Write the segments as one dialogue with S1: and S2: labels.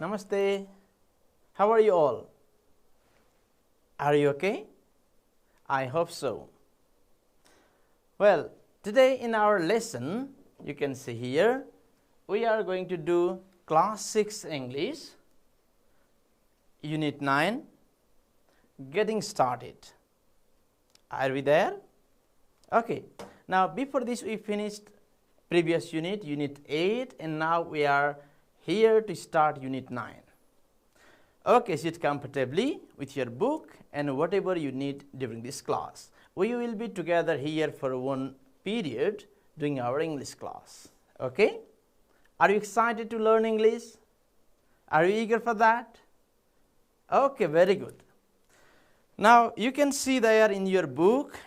S1: Namaste. How are you all? Are you okay? I hope so. Well, today in our lesson, you can see here, we are going to do Class 6 English, Unit 9, getting started. Are we there? Okay. Now, before this, we finished previous unit, Unit 8, and now we are here to start Unit 9. Okay, sit comfortably with your book and whatever you need during this class. We will be together here for one period doing our English class. Okay? Are you excited to learn English? Are you eager for that? Okay, very good. Now, you can see there in your book,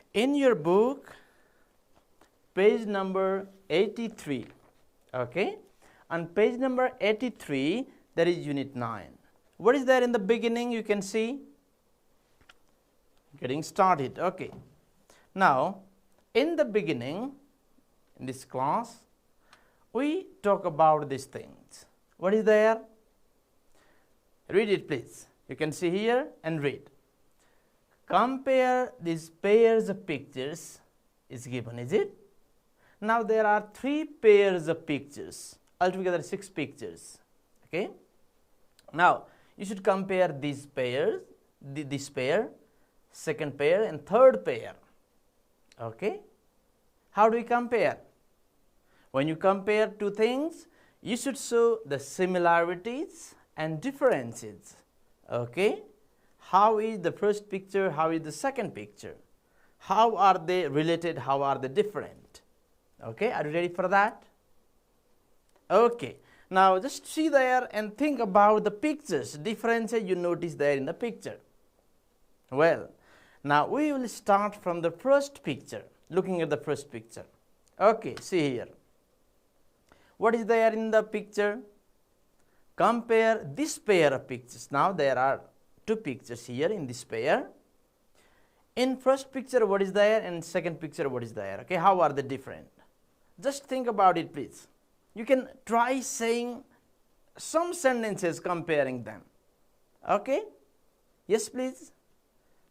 S1: page number 83. Okay? On page number 83, there is Unit 9. What is there in the beginning? You can see getting started. Okay. Now, in the beginning, in this class, we talk about these things. What is there? Read it, please. You can see here and read. Compare these pairs of pictures is given, is it? Now, there are 3 pairs of pictures. Altogether 6 pictures. Okay. Now, you should compare these pairs, this pair, second pair and third pair. Okay. How do we compare? When you compare 2 things, you should show the similarities and differences. Okay. How is the first picture? How is the second picture? How are they related? How are they different? Okay. Are you ready for that? Okay. Now, just see there and think about the pictures, differences you notice there in the picture. Well, now we will start from the first picture, looking at the first picture. Okay, see here. What is there in the picture? Compare this pair of pictures. Now, there are 2 pictures here in this pair. In first picture, what is there, and second picture, what is there? Okay, how are they different? Just think about it, please. You can try saying some sentences comparing them. Okay? Yes, please.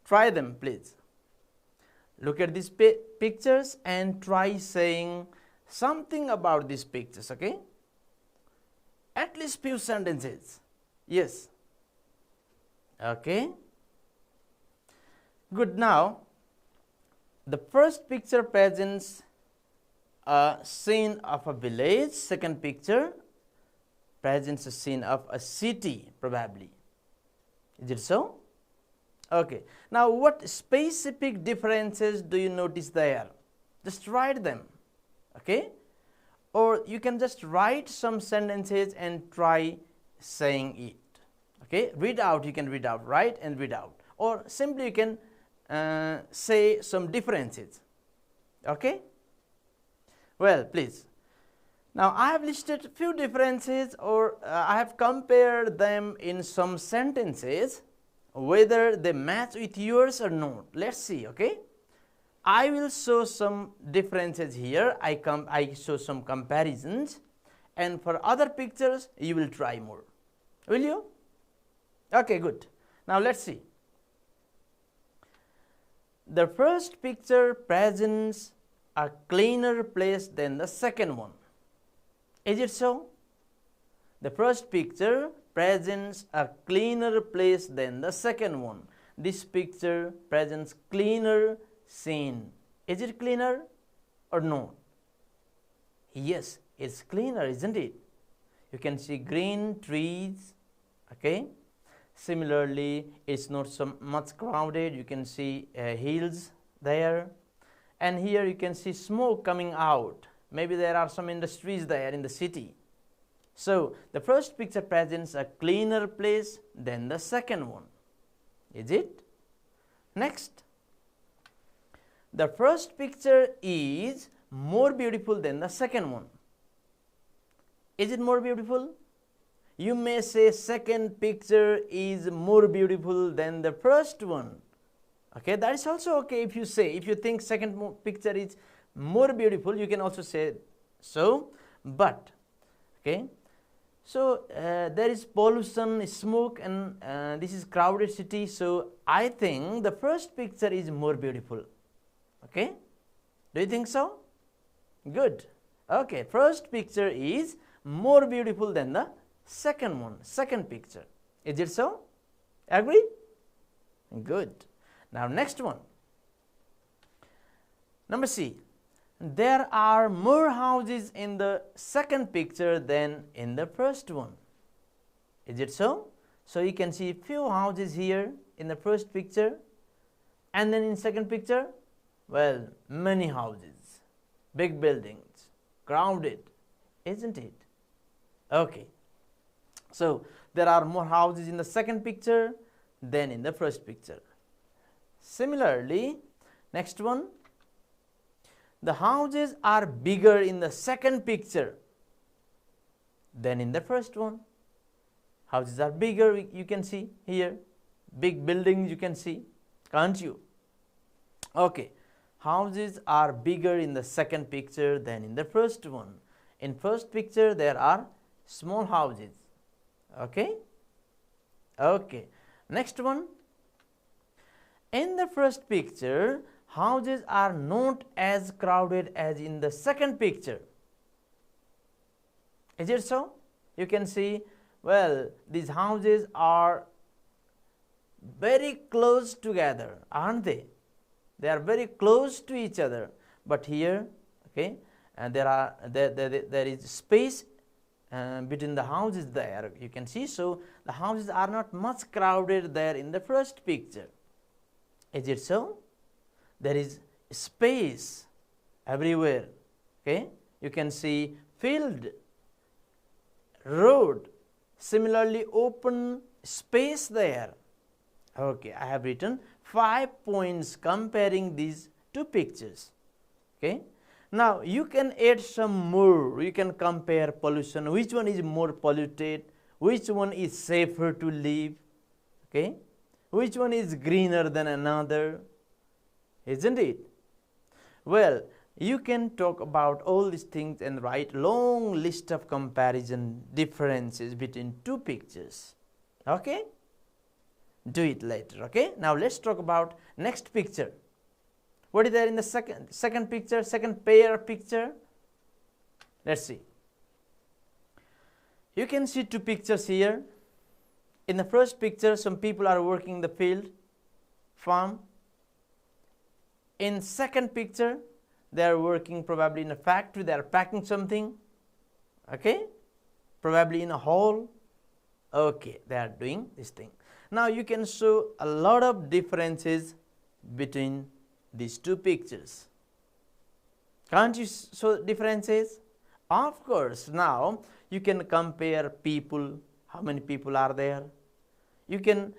S1: Try them, please. Look at these pictures and try saying something about these pictures. Okay? At least few sentences. Yes. Okay? Good. Now, the first picture presents a scene of a village. Second picture presents a scene of a city, probably. Is it so? Okay. Now, what specific differences do you notice there? Just write them. Okay. Or you can just write some sentences and try saying it. Okay. Read out. You can read out. Write and read out. Or simply you can say some differences. Okay. Well, please. Now, I have listed few differences, or I have compared them in some sentences, whether they match with yours or not. Let's see, okay? I will show some differences here. I show some comparisons, and for other pictures, you will try more. Will you? Okay, good. Now, let's see. The first picture presents a cleaner place than the second one. Is it so? The first picture presents a cleaner place than the second one. This picture presents cleaner scene. Is it cleaner or no? Yes, it's cleaner, isn't it? You can see green trees. Okay. Similarly, it's not so much crowded. You can see hills there. And here you can see smoke coming out. Maybe there are some industries there in the city. So, the first picture presents a cleaner place than the second one. Is it? Next. The first picture is more beautiful than the second one. Is it more beautiful? You may say second picture is more beautiful than the first one. Okay, that is also okay if you say, if you think second picture is more beautiful, you can also say so. But, okay, So there is pollution, smoke, and this is crowded city. So I think the first picture is more beautiful. Okay, do you think so? Good. Okay, first picture is more beautiful than the second one, second picture. Is it so? Agree? Good. Now next one. Number C. There are more houses in the second picture than in the first one. Is it so? So you can see few houses here in the first picture, and then in second picture, well, many houses, big buildings, crowded, isn't it? Okay. So there are more houses in the second picture than in the first picture. Similarly, next one. The houses are bigger in the second picture than in the first one. Houses are bigger, you can see here. Big buildings you can see, can't you? Okay, houses are bigger in the second picture than in the first one. In first picture there are small houses. Okay? Okay, next one. In the first picture, houses are not as crowded as in the second picture. Is it so? You can see, well, these houses are very close together, aren't they? They are very close to each other. But here, okay, and there is space between the houses there, you can see. So the houses are not much crowded there in the first picture. Is it so? There is space everywhere. Okay, you can see field, road, similarly open space there. Okay, I have written 5 points comparing these two pictures. Okay, now you can add some more. You can compare pollution, which one is more polluted, which one is safer to live, okay, which one is greener than another, isn't it? Well, you can talk about all these things and write long list of comparison differences between two pictures. Okay, do it later. Okay, now let's talk about next picture. What is there in the second picture, second pair picture? Let's see. You can see two pictures here. In the first picture, some people are working in the field, farm. In second picture, they are working probably in a factory, they are packing something, okay, probably in a hall, okay, they are doing this thing. Now you can show a lot of differences between these two pictures. Can't you show differences? Of course. Now you can compare people, how many people are there. You can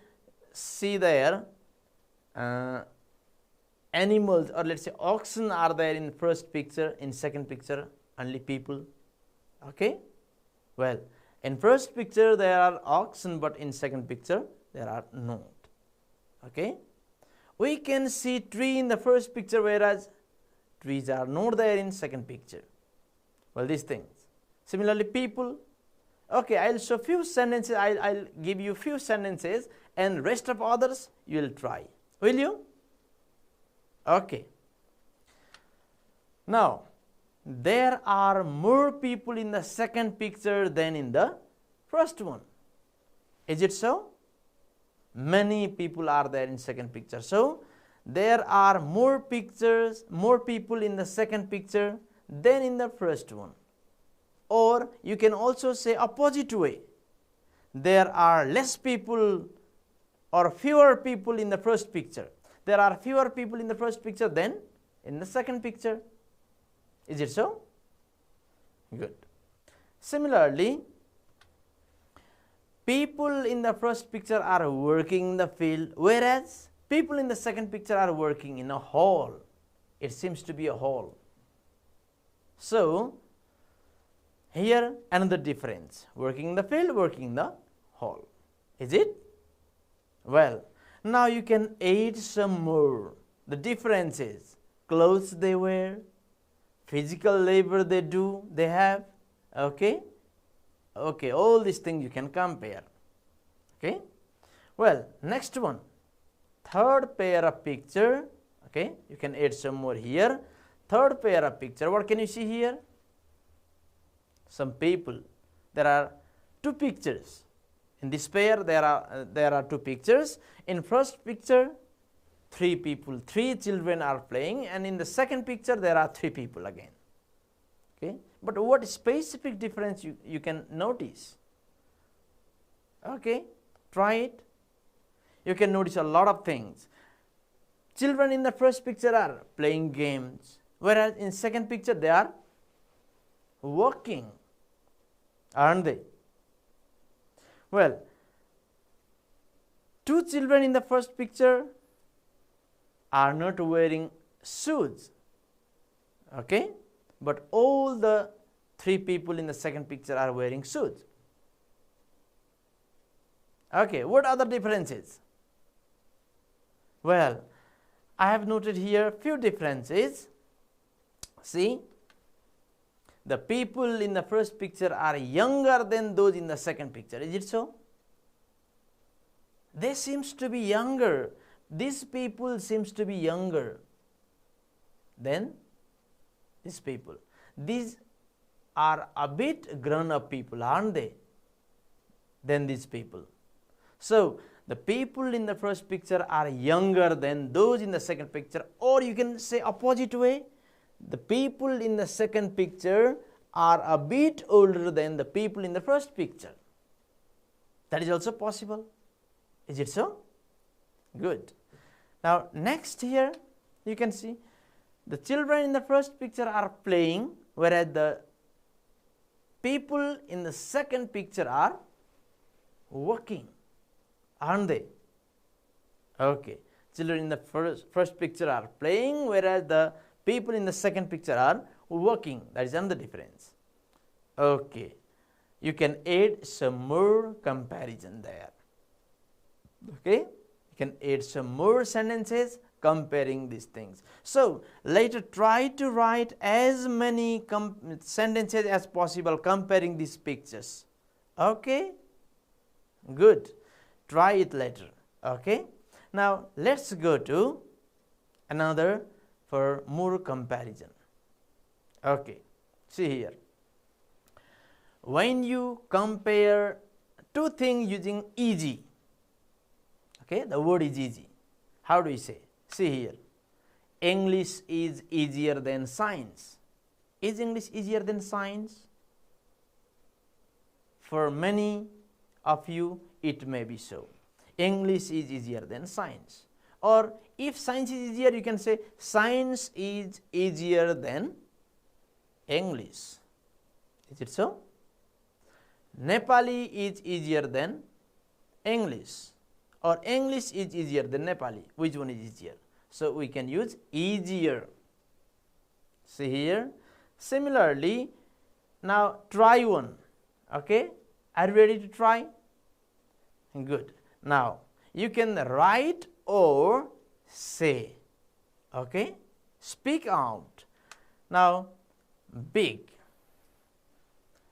S1: see there animals, or let's say oxen are there in first picture, in second picture only people. Okay, well, in first picture there are oxen, but in second picture there are not. Okay, we can see tree in the first picture, whereas trees are not there in second picture. Well, these things. Similarly, people. Okay, I'll show few sentences, I'll give you few sentences, and rest of others you will try. Will you? Okay. Now, there are more people in the second picture than in the first one. Is it so? Many people are there in second picture. So, there are more people in the second picture than in the first one. Or you can also say opposite way. There are less people or fewer people in the first picture. There are fewer people in the first picture than in the second picture. Is it so? Good. Similarly, people in the first picture are working in the field, whereas people in the second picture are working in a hall. It seems to be a hall. So, here another difference. Working in the field, working in the hall. Is it? Well, now you can add some more. The differences. Clothes they wear, physical labor they have, okay, Okay, all these things you can compare. Okay. Well, next one, third pair of picture. Okay, you can add some more here. Third pair of picture, what can you see here? Some people. There are two pictures. In this pair there are two pictures. In first picture, three people, three children are playing, and in the second picture there are three people again. Okay, but what specific difference you can notice? Okay, try it. You can notice a lot of things. Children in the first picture are playing games, whereas in second picture they are working, aren't they? Well, two children in the first picture are not wearing shoes, okay, but all the three people in the second picture are wearing shoes. Okay, what are the differences? Well, I have noted here few differences. See, the people in the first picture are younger than those in the second picture. Is it so? They seems to be younger. These people seems to be younger than these people. These are a bit grown up people, aren't they? Than these people. So the people in the first picture are younger than those in the second picture, or you can say opposite way. The people in the second picture are a bit older than the people in the first picture. That is also possible. Is it so? Good. Now next here you can see the children in the first picture are playing, whereas the people in the second picture are working, aren't they? Okay, children in the first picture are playing, whereas the people in the second picture are working. That is another difference. Okay, you can add some more comparison there. Okay, you can add some more sentences comparing these things. So later try to write as many sentences as possible comparing these pictures. Okay, good. Try it later. Okay, now let's go to another for more comparison. Okay, see here. When you compare two things using easy, okay, the word is easy. How do you say? See here. English is easier than science. Is English easier than science? For many of you, it may be so. English is easier than science. Or if science is easier, you can say science is easier than English. Is it so? Nepali is easier than English, or English is easier than Nepali. Which one is easier? So we can use easier. See here. Similarly, now try one. Okay, are you ready to try? Good. Now you can write or say. Okay, speak out. Now big.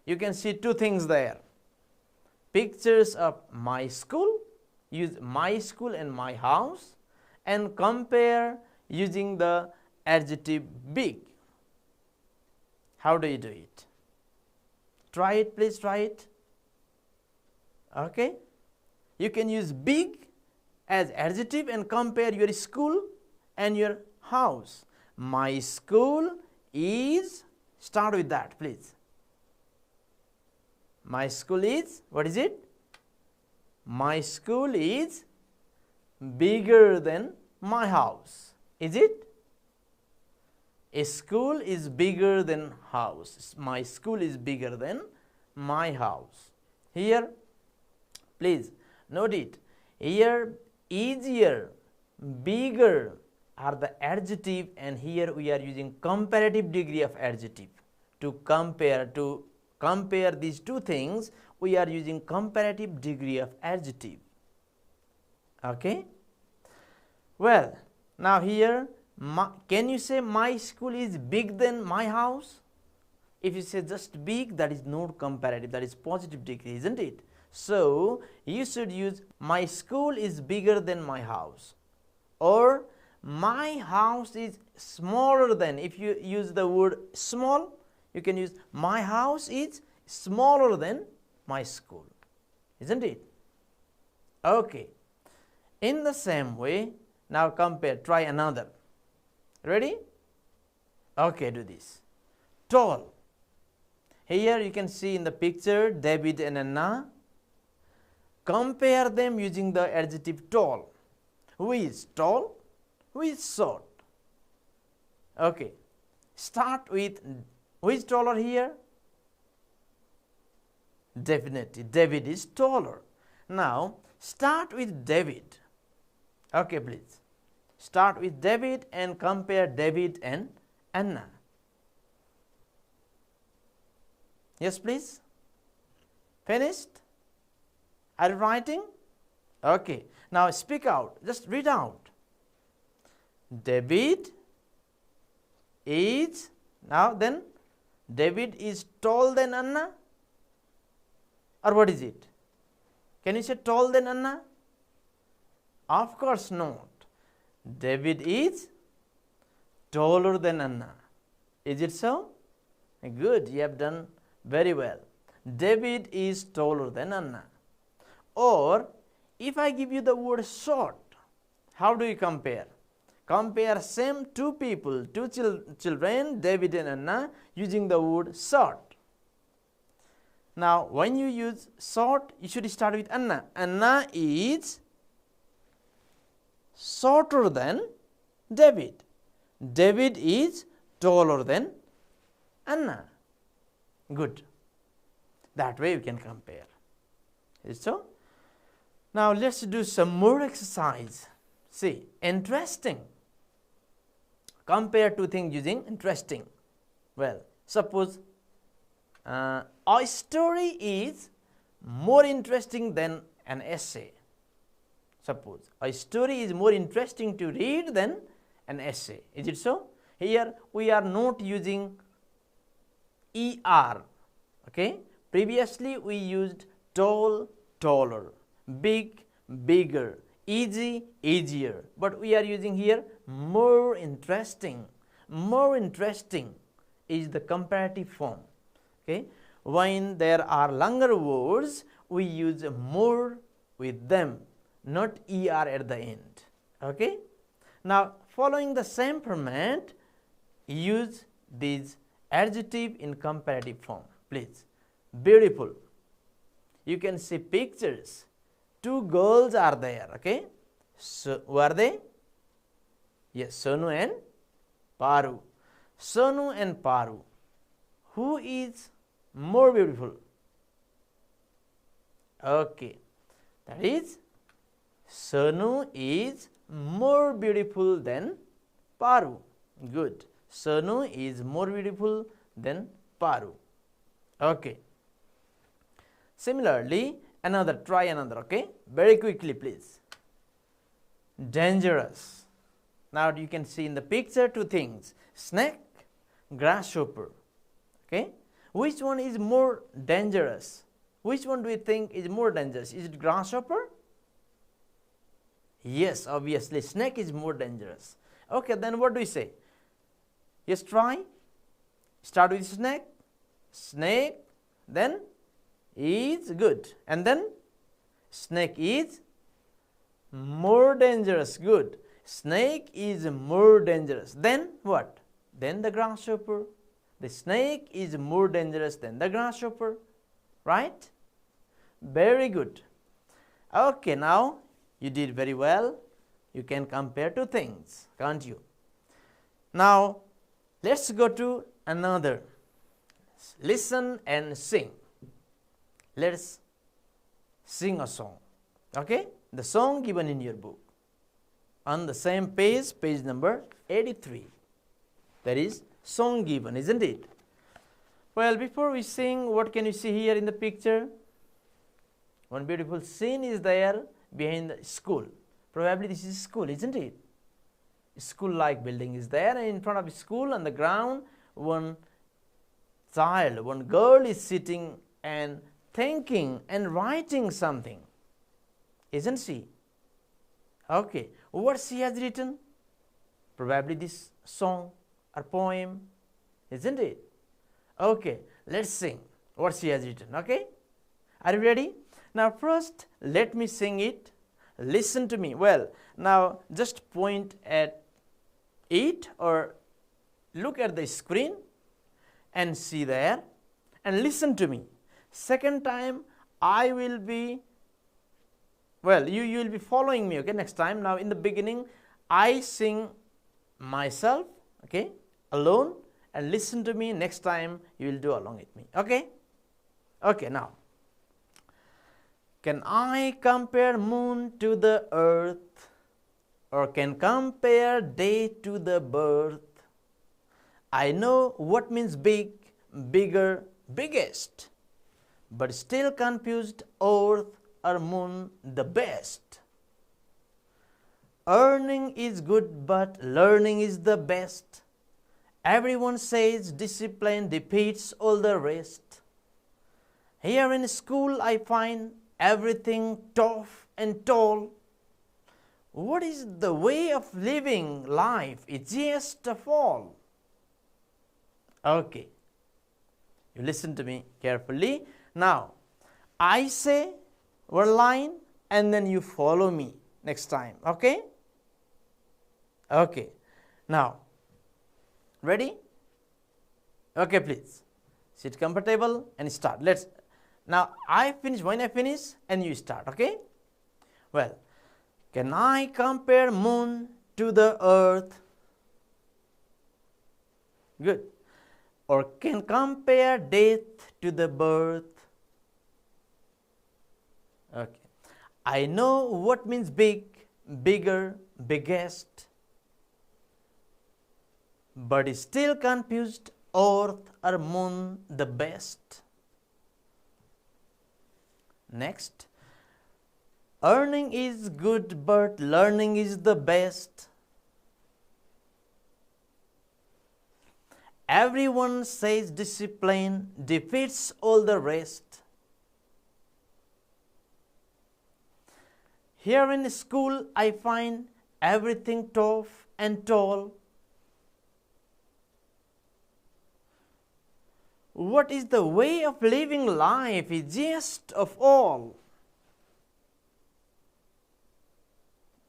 S1: You can see two things there. Pictures of my school. Use my school and my house, and compare using the adjective big. How do you do it? Try it, please try it. Okay, you can use big as adjective and compare your school and your house. My school is, start with that please. My school is, what is it? My school is bigger than my house. Is it? A school is bigger than house. My school is bigger than my house. Here, please note it. Here, easier, bigger are the adjective, and here we are using comparative degree of adjective to compare these two things. We are using comparative degree of adjective. Okay. Well, now here, can you say my school is big than my house? If you say just big, that is not comparative, that is positive degree, isn't it? So you should use my school is bigger than my house, or my house is smaller than. If you use the word small, you can use my house is smaller than my school, isn't it? Okay. In the same way, now compare, try another. Ready? Okay, do this. Tall. Here you can see in the picture David and Anna. Compare them using the adjective tall. Who is tall? Who is short? Okay. Start with, who is taller here? Definitely, David is taller. Now, start with David. Okay, please. Start with David and compare David and Anna. Yes, please. Finished? Are you writing? Okay. Now speak out. Just read out. David is, now then, David is taller than Anna? Or what is it? Can you say taller than Anna? Of course not. David is taller than Anna. Is it so? Good. You have done very well. David is taller than Anna. Or if I give you the word short, how do you compare? Compare same two people, two children, David and Anna, using the word short. Now, when you use short, you should start with Anna. Anna is shorter than David. David is taller than Anna. Good. That way you can compare. Is it so? Now, let's do some more exercise. See, interesting. Compare two things using interesting. Well, suppose a story is more interesting than an essay. Suppose a story is more interesting to read than an essay. Is it so? Here we are not using ER. Okay. Previously we used tall, taller, big, bigger, easy, easier. But we are using here more interesting. More interesting is the comparative form. Okay. When there are longer words, we use more with them, not ER at the end. Okay. Now, following the same format, use these adjective in comparative form. Please. Beautiful. You can see pictures. Two girls are there. Okay. So, who are they? Yes, Sonu and Paru. Sonu and Paru. Who is more beautiful? Okay. That is, Sonu is more beautiful than Paru. Good. Sonu is more beautiful than Paru. Okay. Similarly, another, try another, okay? Very quickly, please. Dangerous. Now, you can see in the picture two things, snake, grasshopper. Okay? Which one is more dangerous? Which one do you think is more dangerous? Is it grasshopper? Yes, obviously, snake is more dangerous. Okay, then what do we say? Yes, try. Start with snake. Snake, then is good. And then snake is more dangerous. Good. Snake is more dangerous. Then what? Then the grasshopper. The snake is more dangerous than the grasshopper. Right? Very good. Okay, now you did very well. You can compare two things, can't you? Now, let's go to another. Listen and sing. Let's sing a song. Okay? The song given in your book. On the same page, page number 83. That is song given, isn't it? Well, before we sing, what can you see here in the picture? One beautiful scene is there behind the school. Probably this is school, isn't it? School-like building is there, and in front of the school on the ground, one child, one girl is sitting and thinking and writing something, isn't she? Okay, what she has written? Probably this song or poem, isn't it? Okay, let's sing what she has written. Okay, are you ready? Now first let me sing it. Listen to me. Well, now just point at it or look at the screen and see there and listen to me. Second time I will be, well, you will be following me, okay, next time. Now in the beginning I sing myself, okay, alone, and listen to me. Next time you will do along with me, okay? Okay, now. Can I compare moon to the earth, or can compare day to the birth? I know what means big, bigger, biggest, but still confused earth or moon the best. Earning is good, but learning is the best. Everyone says discipline defeats all the rest. Here in school I find everything tough and tall. What is the way of living life? It's just a fall. Okay, you listen to me carefully. Now, I say one line and then you follow me next time, okay? Okay, now, ready? Okay, please, sit comfortable and start. Let's, now I finish, when I finish and you start, okay? Well, can I compare moon to the earth? Good. Or can compare death to the birth? Okay. I know what means big, bigger, biggest, but is still confused earth or moon the best. Next, earning is good, but learning is the best. Everyone says discipline defeats all the rest. Here in school I find everything tough and tall. What is the way of living life is just of all.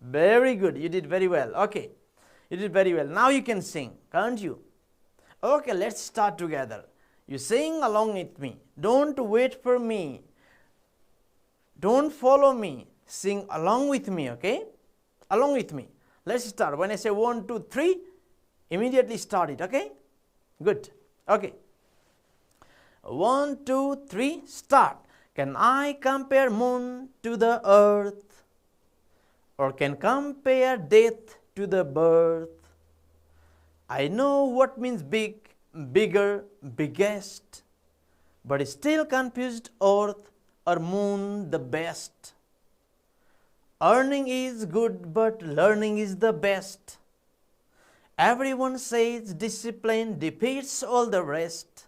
S1: Very good, you did very well. Okay, you did very well. Now you can sing, can't you? Okay, let's start together. You sing along with me. Don't wait for me. Don't follow me. Sing along with me, okay? Along with me. Let's start. When I say 1, 2, 3, immediately start it, okay? Good. Okay. 1, 2, 3, start. Can I compare moon to the earth, or can compare death to the birth? I know what means big, bigger, biggest, but still confused earth or moon the best. Earning is good, but learning is the best. Everyone says discipline defeats all the rest.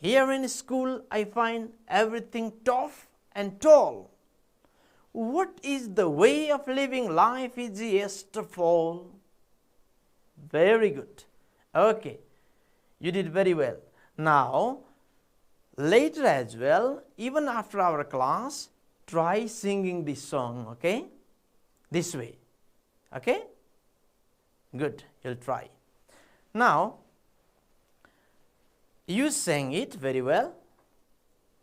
S1: Here in school I find everything tough and tall. What is the way of living life is just a fall. Very good. Okay, you did very well. Now, later as well, even after our class, try singing this song, okay? This way, okay? Good, you'll try. Now, you sang it very well,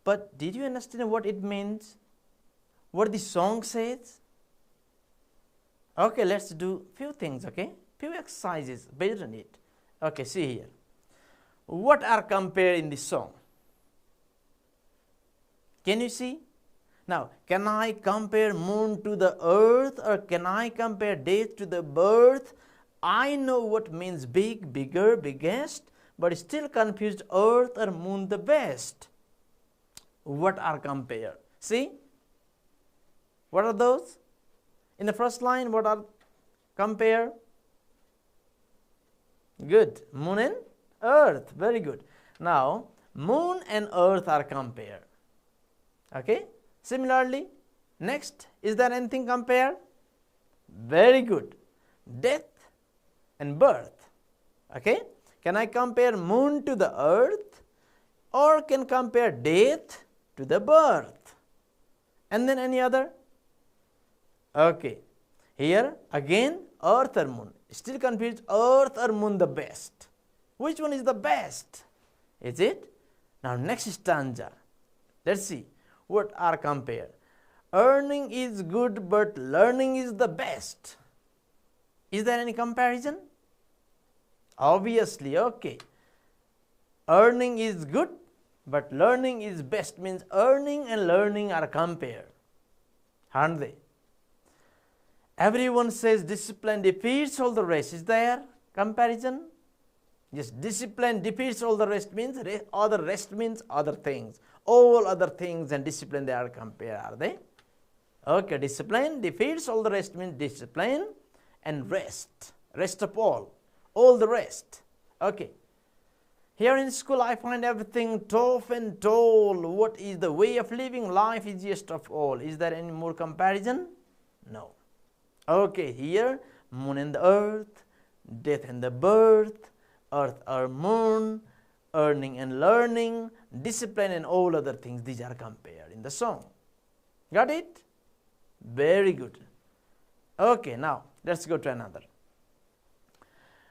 S1: but did you understand what it means? What the song says? Okay, let's do few things, okay? Few exercises based on it. Okay, see here. What are compared in this song? Can you see? Now, can I compare moon to the earth, or can I compare death to the birth? I know what means big, bigger, biggest, but still confused earth or moon the best. What are compared? See? What are those? In the first line, what are compare? Good. Moon and earth. Very good. Now, moon and earth are compared. Okay. Similarly, next, is there anything compared? Very good. Death and birth. Okay. Can I compare moon to the earth, or can compare death to the birth? And then any other? Okay. Here again, earth or moon. Still confused, earth or moon the best? Which one is the best? Is it? Now next stanza. Let's see what are compared. Earning is good, but learning is the best. Is there any comparison? Obviously, okay. Earning is good, but learning is best, means earning and learning are compared, aren't they? Everyone says discipline defeats all the rest. Is there comparison? Yes, discipline defeats all the rest means other rest means other things. All other things and discipline, they are compared, are they? Okay, discipline defeats all the rest means discipline and rest. Rest of all the rest. Okay. Here in school I find everything tough and tall. What is the way of living life easiest of all? Is there any more comparison? No. Okay, here moon and the earth, death and the birth, earth or moon, earning and learning, discipline and all other things, these are compared in the song. Got it? Very good. Okay, now let's go to another.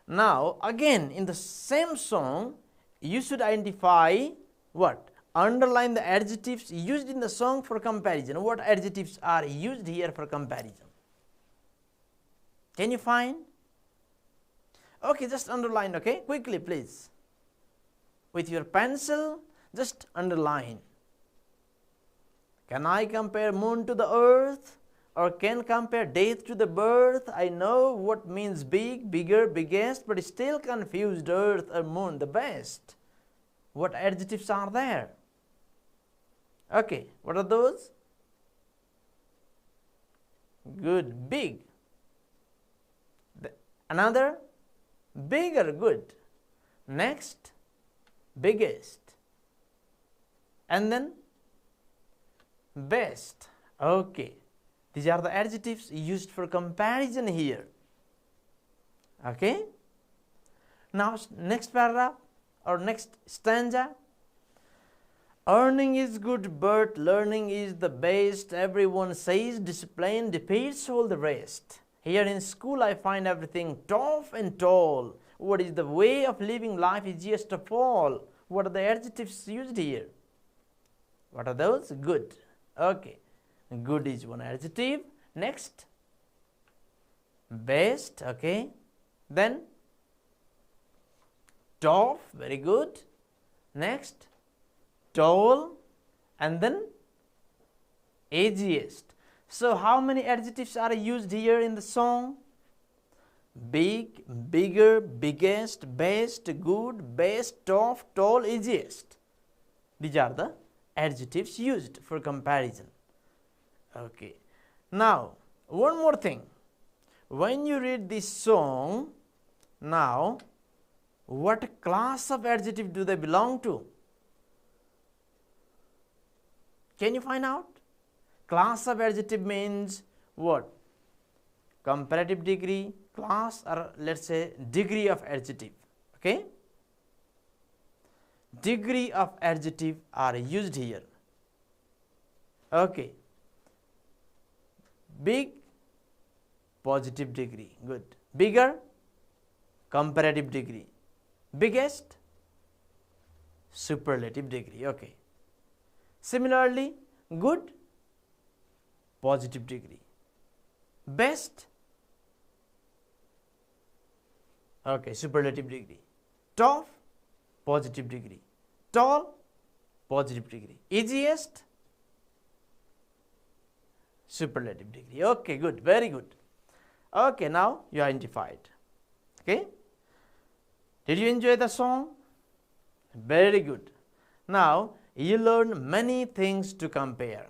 S1: Now again in the same song, you should identify what? Underline the adjectives used in the song for comparison. What adjectives are used here for comparison? Can you find? Okay, just underline, okay? Quickly, please. With your pencil, just underline. Can I compare moon to the earth? Or can compare death to the birth? I know what means big, bigger, biggest, but still confused earth or moon the best. What adjectives are there? Okay, what are those? Good, big. Another, bigger, good. Next, biggest. And then, best. Okay. These are the adjectives used for comparison here. Okay. Now, next paragraph or next stanza. Earning is good, but learning is the best. Everyone says discipline defeats all the rest. Here in school I find everything tough and tall. What is the way of living life easiest of all? What are the adjectives used here? What are those? Good. Okay. Good is one adjective. Next, best. Okay. Then, tough. Very good. Next, tall. And then, easiest. So, how many adjectives are used here in the song? Big, bigger, biggest, best, good, best, tough, tall, easiest. These are the adjectives used for comparison. Okay. Now, one more thing. When you read this song, now, what class of adjective do they belong to? Can you find out? Class of adjective means what? Comparative degree, class, or let's say degree of adjective. Okay? Degree of adjective are used here. Okay. Big, positive degree, good. Bigger, comparative degree. Biggest, superlative degree, okay. Similarly, good, positive degree. Best, okay, superlative degree. Tough, positive degree. Tall, positive degree. Easiest, superlative degree. Okay, good, very good. Okay, now you identified. Okay. Did you enjoy the song? Very good. Now you learn many things to compare.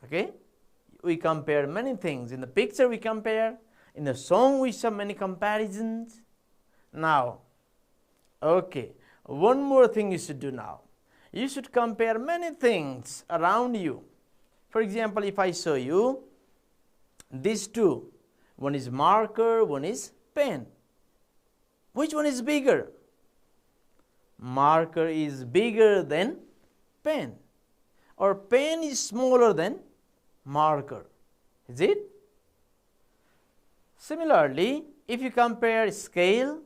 S1: Okay. We compare many things. In the picture we compare. In the song we saw many comparisons. Now, okay, one more thing you should do now. You should compare many things around you. For example, if I show you these two, one is marker, one is pen. Which one is bigger? Marker is bigger than pen, or pen is smaller than marker. Is it? Similarly, if you compare scale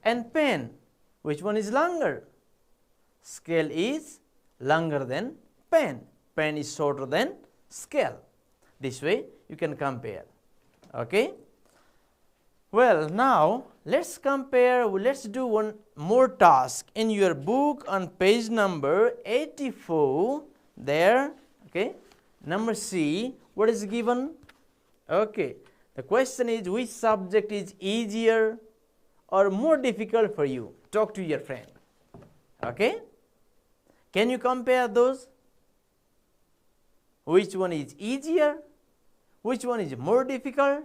S1: and pen, which one is longer? Scale is longer than pen. Pen is shorter than scale. This way you can compare. Okay? Well, now let's compare, let's do one more task. In your book on page number 84, there, okay, number C, what is given? Okay, the question is, which subject is easier or more difficult for you? Talk to your friend. Okay? Can you compare those? Which one is easier? Which one is more difficult?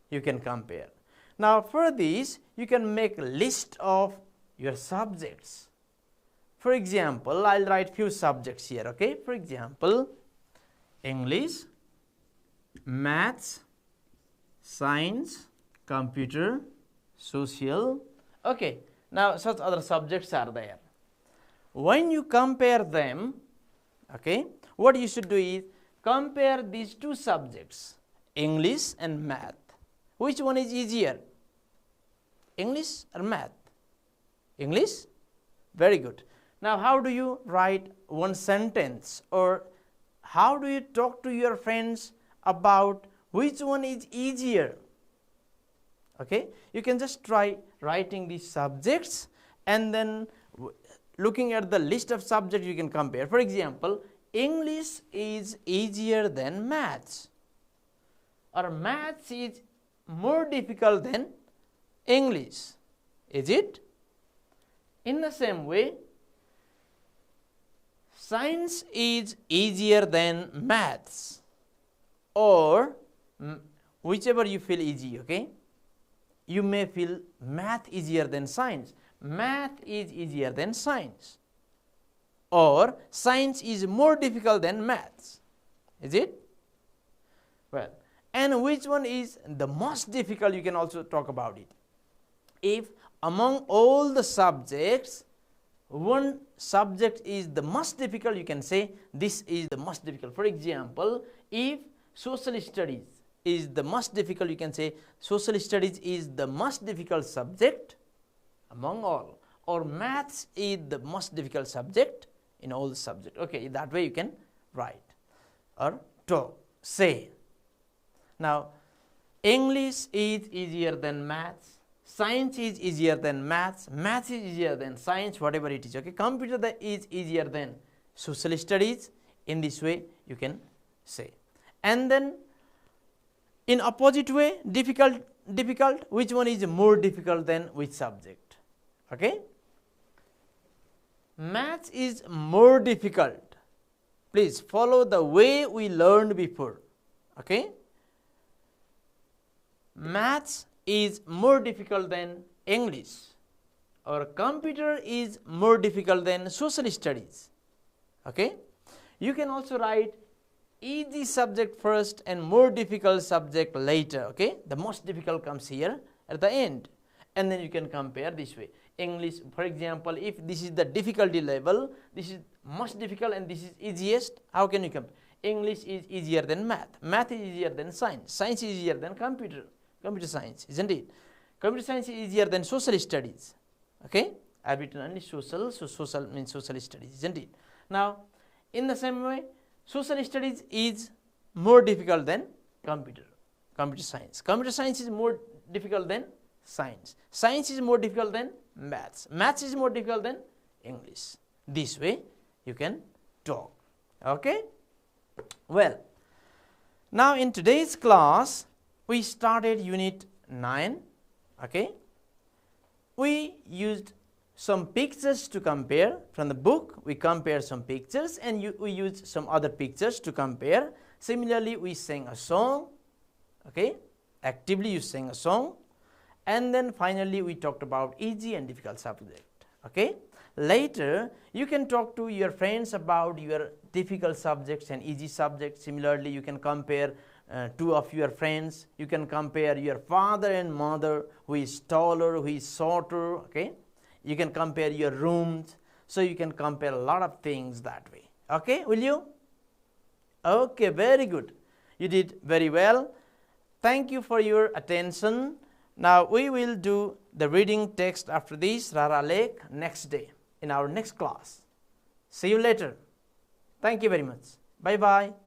S1: You can compare. Now for this, you can make a list of your subjects. For example, I'll write few subjects here, okay? For example, English, Maths, Science, Computer, Social. Okay, now such other subjects are there. When you compare them, okay, what you should do is compare these two subjects, English and Math. Which one is easier? English or Math? English? Very good. Now how do you write one sentence, or how do you talk to your friends about which one is easier? Okay, you can just try writing these subjects and then looking at the list of subjects you can compare. For example, English is easier than Maths, or Maths is more difficult than English. Is it? In the same way, Science is easier than Maths, or whichever you feel easy, okay? You may feel Math easier than Science. Math is easier than Science, or Science is more difficult than Maths. Is it? Well, and which one is the most difficult, you can also talk about it. If among all the subjects, one subject is the most difficult, you can say this is the most difficult. For example, if social studies is the most difficult, you can say social studies is the most difficult subject among all, or Maths is the most difficult subject in all the subjects. Okay, that way you can write or talk, say. Now, English is easier than Maths, Science is easier than Maths, Maths is easier than Science, whatever it is. Okay, Computer that is easier than Social Studies. In this way, you can say. And then, in opposite way, difficult, which one is more difficult than which subject? Okay, Maths is more difficult. Please follow the way we learned before. Okay, Maths is more difficult than English, or Computer is more difficult than Social Studies. Okay, you can also write easy subject first and more difficult subject later. Okay, the most difficult comes here at the end, and then you can compare this way. English, for example, if this is the difficulty level, this is most difficult and this is easiest, how can you compare? English is easier than Math, Math is easier than Science, Science is easier than Computer Science, isn't it? Computer Science is easier than Social Studies. Okay, I have written only social, so social means Social Studies, isn't it? Now, in the same way, Social Studies is more difficult than Computer Science. Computer Science is more difficult than Science. Science is more difficult than Maths. Maths is more difficult than English. This way you can talk. Okay? Well, now in today's class, we started Unit 9. Okay? We used some pictures to compare from the book. We compared some pictures, and we used some other pictures to compare. Similarly, we sang a song. Okay? Actively you sang a song. And then finally we talked about easy and difficult subject. Okay. Later, you can talk to your friends about your difficult subjects and easy subjects. Similarly, you can compare two of your friends. You can compare your father and mother, who is taller, who is shorter. Okay. You can compare your rooms. So you can compare a lot of things that way. Okay, will you? Okay, very good. You did very well. Thank you for your attention. Now we will do the reading text after this, Rara Lake, next day in our next class. See you later. Thank you very much. Bye-bye.